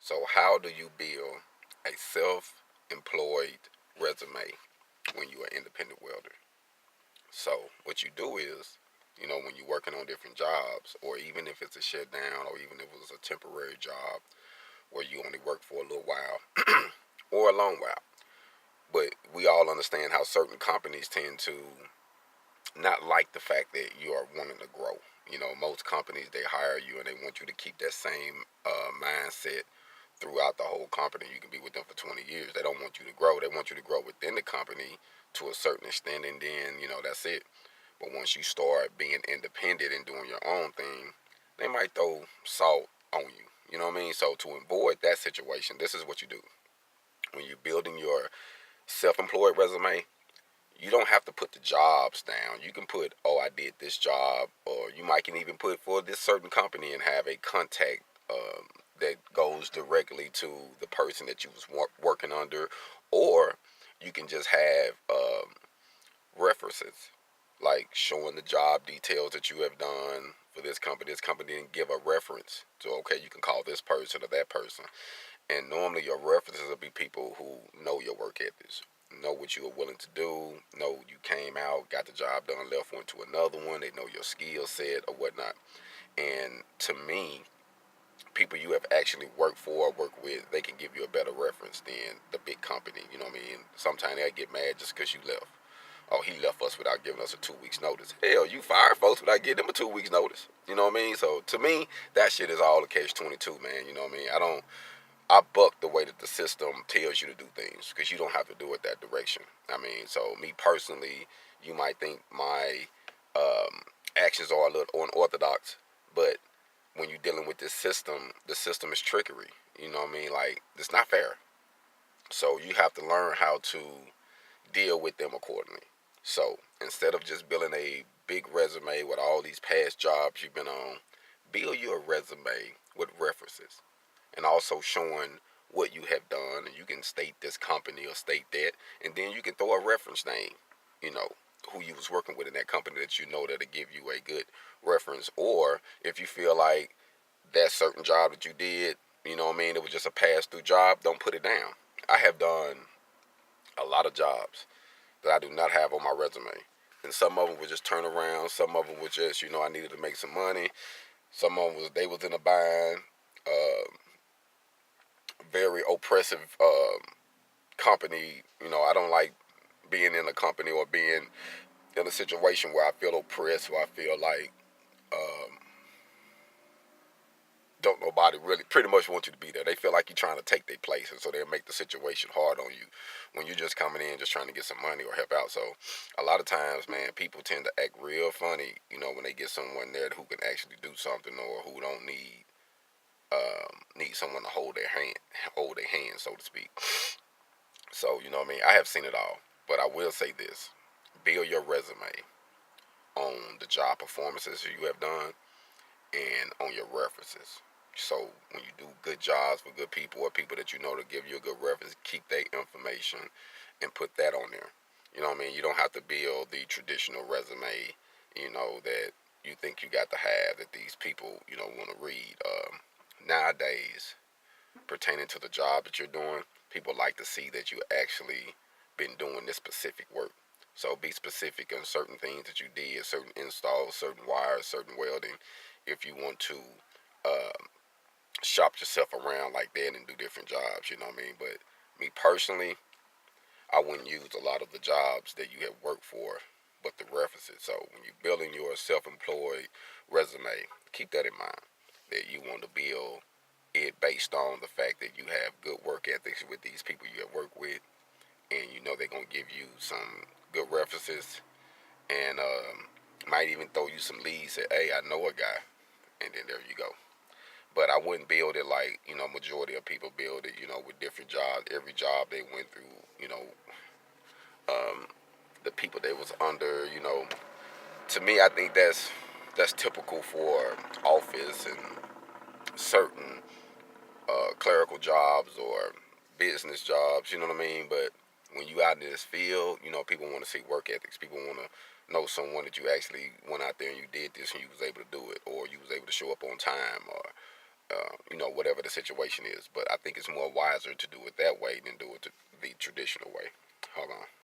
So how do you build a self-employed resume when you're an independent welder? So what you do is, when you're working on different jobs, or even if it's a shutdown, or even if it was a temporary job where you only work for a little while or a long while. But we all understand how certain companies tend to not like the fact that you are wanting to grow. Most companies, they hire you and they want you to keep that same mindset throughout the whole company. You can be with them for 20 years. They don't want you to grow. They want you to grow within the company to a certain extent, and then, that's it. But once you start being independent and doing your own thing, they might throw salt on you. You know what I mean? So to avoid that situation, this is what you do. When you're building your self-employed resume, you don't have to put the jobs down. You can put, oh, I did this job, or you might can even put for this certain company and have a contact that goes directly to the person that you was working under, or you can just have references, like showing the job details that you have done for this company. This company, and give a reference to, okay, you can call this person or that person. And normally your references will be people who know your work ethics, know what you are willing to do, know you came out, got the job done, left, went to another one. They know your skill set or whatnot. And to me, people you have actually worked for or worked with, they can give you a better reference than the big company. You know what I mean? Sometimes they get mad just because you left. Oh, he left us without giving us a 2 weeks notice. Hell, you fired folks without giving them a 2 weeks notice. You know what I mean? So to me, that shit is all a catch 22, man. You know what I mean? I buck the way that the system tells you to do things because you don't have to do it that direction. I mean, so me personally, you might think my actions are a little unorthodox, but when you're dealing with this system, the system is trickery. You know what I mean? Like, it's not fair. So you have to learn how to deal with them accordingly. So instead of just building a big resume with all these past jobs you've been on, build your resume with references and also showing what you have done. And you can state this company or state that, and then you can throw a reference name, you know, who you was working with in that company that you know that'll give you a good reference. Or if you feel like that certain job that you did, you know what I mean, it was just a pass through job, don't put it down. I have done a lot of jobs that I do not have on my resume. And some of them were just turn around. Some of them were just, I needed to make some money. Some of them was they was in a bind. Uh, Very oppressive company. I don't like being in a company or being in a situation where I feel oppressed, where I feel like um, don't nobody really pretty much want you to be there. They feel like you're trying to take their place, and so they'll make the situation hard on you when you're just coming in, just trying to get some money or help out. So a lot of times, man, people tend to act real funny, when they get someone there who can actually do something or who don't need someone to hold their hand, so to speak. So you know what I mean. I have seen it all, but I will say this: build your resume on the job performances you have done and on your references. So when you do good jobs for good people or people that you know to give you a good reference, keep that information and put that on there. You know what I mean? You don't have to build the traditional resume, that you think you got to have that these people, want to read. Nowadays, pertaining to the job that you're doing, people like to see that you actually been doing this specific work. So be specific on certain things that you did, certain installs, certain wires, certain welding. If you want to uh, shop yourself around like that and do different jobs, you know what I mean? But me personally, I wouldn't use a lot of the jobs that you have worked for, but the references. So when you're building your self-employed resume, keep that in mind that you want to build it based on the fact that you have good work ethics with these people you have worked with, and you know they're gonna give you some good references, and might even throw you some leads. Say, hey, I know a guy, and then there you go. But I wouldn't build it like majority of people build it. With different jobs, every job they went through, um, the people they was under. To me, I think that's typical for office and certain clerical jobs or business jobs. You know what I mean? But when you out in this field, people want to see work ethics. People want to know someone that you actually went out there and you did this and you was able to do it, or you was able to show up on time, or whatever the situation is. But I think it's more wiser to do it that way than do it the traditional way. Hold on.